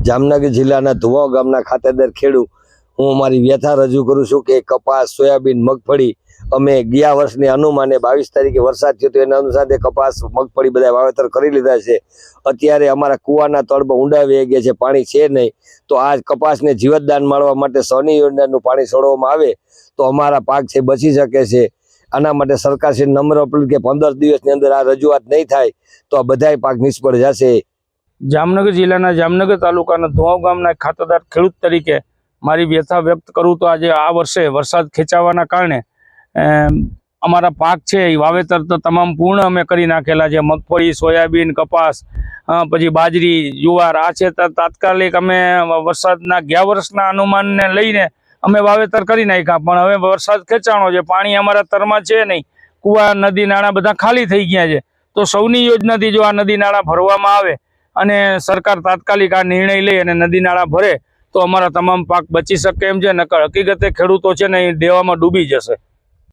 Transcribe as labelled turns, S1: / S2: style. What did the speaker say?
S1: જામનગર જિલ્લાના ધુવાવ ગામના ખાતેદાર ખેડૂત હું અમારી વ્યથા રજૂ કરું છું કે કપાસ, સોયાબીન, મગફળી અમે ગયા વર્ષની અનુમાને 22 તારીખે વરસાદ થયો તો એના અનુસારે કપાસ, મગફળી બધા વાવેતર કરી લીધા છે। અત્યારે અમારા કુવાના તળમાં ઊંડા વહી ગયા છે, પાણી છે નહીં, તો આ કપાસને જીવતદાન મળવા માટે સોની યોજનાનું પાણી છોડવામાં આવે તો અમારા પાક છે બચી શકે છે। આના માટે સરકારશ્રી નમ્ર અપીલ કે 15 દિવસની અંદર આ રજૂઆત નહીં થાય તો આ બધાય પાક નિષ્ફળ જશે।
S2: જામનગર જિલ્લાના જામનગર તાલુકાના ધુવાવ ગામના ખાતેદાર ખેડૂત તરીકે મારી વ્યથા વ્યક્ત કરું તો આજે આ વર્ષે વરસાદ ખેંચાવાના કારણે અમારા પાક છે એ વાવેતર તો તમામ પૂર્ણ અમે કરી નાખેલા છે। મગફળી, સોયાબીન, કપાસ, પછી બાજરી, જુવાર આ છે તાત્કાલિક અમે વરસાદના ગયા વર્ષના અનુમાનને લઈને અમે વાવેતર કરી નાખ્યા, પણ હવે વરસાદ ખેંચાણો છે, પાણી અમારા તરમાં છે નહીં, કુવા, નદી નાળા બધા ખાલી થઈ ગયા છે। તો સૌની યોજનાથી જો આ નદી નાળા ભરવામાં આવે અને સરકાર તાત્કાલિક આ નિર્ણય લે અને નદી નાળા ભરે તો અમારા તમામ પાક બચી શકે એમ છે, નકર હકીકતે ખેડૂતો છે ને એ દેવામાં ડૂબી જશે।